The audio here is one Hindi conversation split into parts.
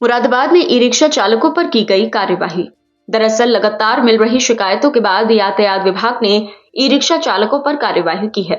मुरादाबाद में ई रिक्शा चालकों पर की गई कार्यवाही। दरअसल लगातार मिल रही शिकायतों के बाद यातायात विभाग ने ई रिक्शा चालकों पर कार्यवाही की है।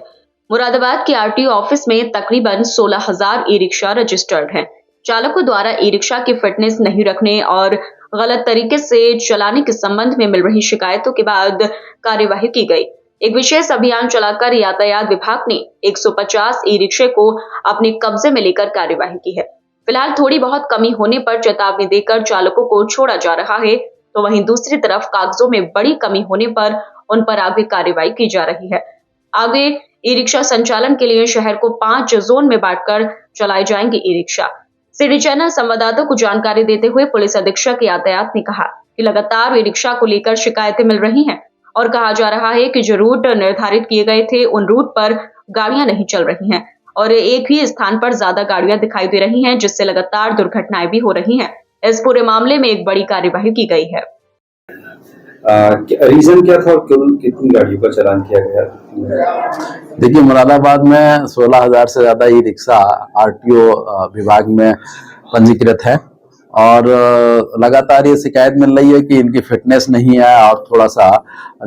मुरादाबाद के आरटीओ ऑफिस में तकरीबन 16,000 ई रिक्शा रजिस्टर्ड हैं। चालकों द्वारा ई रिक्शा की फिटनेस नहीं रखने और गलत तरीके से चलाने के संबंध में मिल रही शिकायतों के बाद कार्यवाही की गई। एक विशेष अभियान चलाकर यातायात विभाग ने 150 ई रिक्शे को अपने कब्जे में लेकर कार्यवाही की है। फिलहाल थोड़ी बहुत कमी होने पर चेतावनी देकर चालकों को छोड़ा जा रहा है, तो वहीं दूसरी तरफ कागजों में बड़ी कमी होने पर उन पर आगे कार्रवाई की जा रही है। आगे ई रिक्शा संचालन के लिए शहर को 5 जोन में बांटकर चलाए जाएंगे ई रिक्शा। सिटी चैनल संवाददाताओं को जानकारी देते हुए पुलिस अधीक्षक यातायात ने कहा कि लगातार ई रिक्शा को लेकर शिकायतें मिल रही हैं और कहा जा रहा है कि जो रूट निर्धारित किए गए थे उन रूट पर गाड़ियां नहीं चल रही हैं और एक ही स्थान पर ज्यादा गाड़ियां दिखाई दे रही हैं, जिससे लगातार दुर्घटनाएं भी हो रही हैं। इस पूरे मामले में एक बड़ी कार्यवाही की गई है। रीजन क्या था और क्यों कितनी गाड़ियों का चालान किया गया? देखिए, मुरादाबाद में 16,000 से ज्यादा ई रिक्शा आरटीओ विभाग में पंजीकृत है और लगातार ये शिकायत मिल रही है कि इनकी फिटनेस नहीं है और थोड़ा सा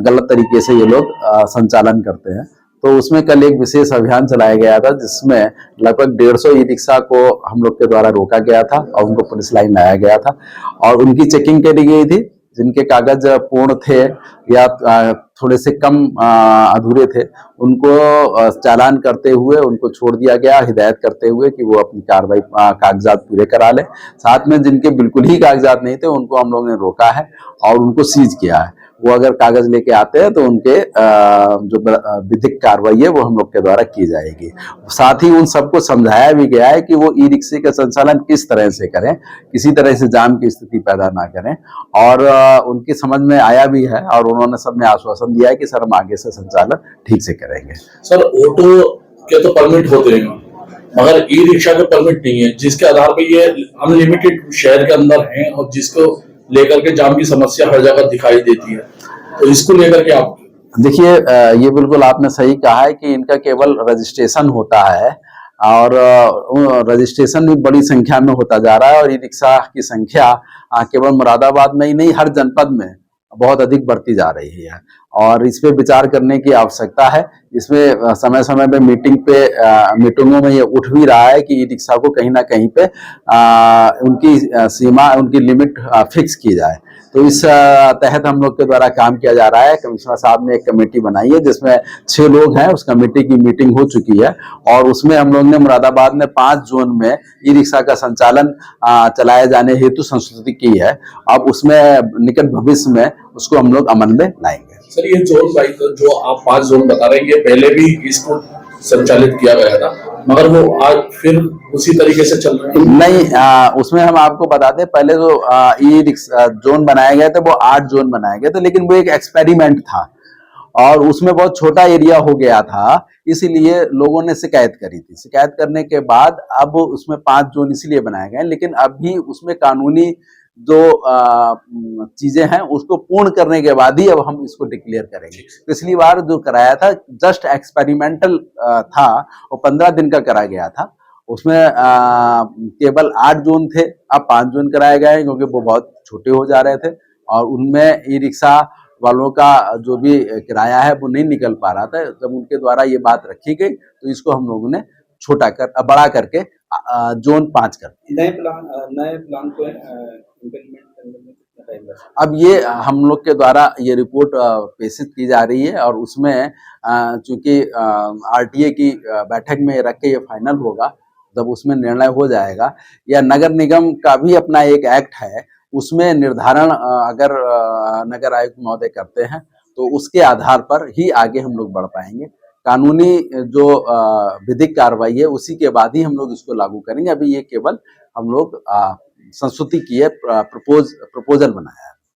गलत तरीके से ये लोग संचालन करते हैं। तो उसमें कल एक विशेष अभियान चलाया गया था जिसमें लगभग 150 ई रिक्शा को हम लोग के द्वारा रोका गया था और उनको पुलिस लाइन लाया गया था और उनकी चेकिंग करी गई थी। जिनके कागज पूर्ण थे या थोड़े से कम अधूरे थे उनको चालान करते हुए उनको छोड़ दिया गया, हिदायत करते हुए कि वो अपनी कार्रवाई कागजात पूरे करा लें। साथ में जिनके बिल्कुल ही कागजात नहीं थे उनको हम लोगों ने रोका है और उनको सीज किया है। वो अगर कागज लेके आते हैं तो उनके जो विधिक कार्रवाई है वो हम लोग के द्वारा की जाएगी। साथ ही उन सबको समझाया भी गया है कि वो ई रिक्शे का संचालन किस तरह से करें, किसी तरह से जाम की स्थिति पैदा ना करें और उनकी समझ में आया भी है और उन्होंने सबने आश्वासन दिया है कि सर हम आगे से संचालन ठीक से करेंगे। सर ऑटो के तो परमिट होते हैं मगर ई रिक्शा के परमिट नहीं है, जिसके आधार पर ये अनलिमिटेड शहर के अंदर है और जिसको लेकर के जाम की समस्या हर जगह दिखाई देती है, तो इसको लेकर के आप देखिए, ये बिल्कुल आपने सही कहा है कि इनका केवल रजिस्ट्रेशन होता है और रजिस्ट्रेशन भी बड़ी संख्या में होता जा रहा है और ई रिक्शा की संख्या केवल मुरादाबाद में ही नहीं हर जनपद में बहुत अधिक बढ़ती जा रही है और इस पे विचार करने की आवश्यकता है। इसमें समय समय पे मीटिंगों में ये उठ भी रहा है कि ई रिक्शा को कहीं ना कहीं पे उनकी सीमा, उनकी लिमिट फिक्स की जाए। तो इस तहत हम लोग के द्वारा काम किया जा रहा है। कमिश्नर साहब ने एक कमेटी बनाई है जिसमें 6 लोग हैं। उस कमेटी की मीटिंग हो चुकी है और उसमें हम लोग ने मुरादाबाद में 5 जोन में ई रिक्शा का संचालन चलाए जाने हेतु संस्तुति की है। अब उसमें निकट भविष्य में उसको हम लोग अमल में लाएंगे। सर ये जोन जो आप 5 जोन बता रहे हैं, ये पहले भी इसको संचालित किया गया था मगर वो आज फिर उसी तरीके से चल रहा है? नहीं, उसमें हम आपको बता दें, पहले जो ई रिक्शा जोन बनाए गए थे वो 8 जोन बनाए गए थे, लेकिन वो एक एक्सपेरिमेंट था और उसमें बहुत छोटा एरिया हो गया था, इसीलिए लोगों ने शिकायत करी थी। शिकायत करने के बाद अब उसमें 5 जोन इसलिए बनाए गए, लेकिन अभी उसमें कानूनी जो चीजें हैं उसको पूर्ण करने के बाद ही अब हम इसको डिक्लेयर करेंगे। पिछली बार जो कराया था जस्ट एक्सपेरिमेंटल था, वो 15 दिन का करा गया था। उसमें केवल 8 जोन थे, अब 5 जोन कराए गए क्योंकि वो बहुत छोटे हो जा रहे थे और उनमें ई रिक्शा वालों का जो भी किराया है वो नहीं निकल पा रहा था। जब उनके द्वारा ये बात रखी गई तो इसको हम लोगों ने बड़ा करके जोन 5 कर दिया। नए प्लान को इम्प्लीमेंट करने में कितना टाइम लगेगा? अब ये हम लोग के द्वारा ये रिपोर्ट प्रेषित की जा रही है और उसमें चूंकि आरटीए की बैठक में रख के ये फाइनल होगा, जब उसमें निर्णय हो जाएगा, या नगर निगम का भी अपना एक एक्ट है, उसमें निर्धारण अगर नगर आयुक्त महोदय करते हैं तो उसके आधार पर ही आगे हम लोग बढ़ पाएंगे। कानूनी जो विधिक कार्रवाई है उसी के बाद ही हम लोग इसको लागू करेंगे। अभी ये केवल हम लोग संस्तुति की है, प्रपोजल बनाया है।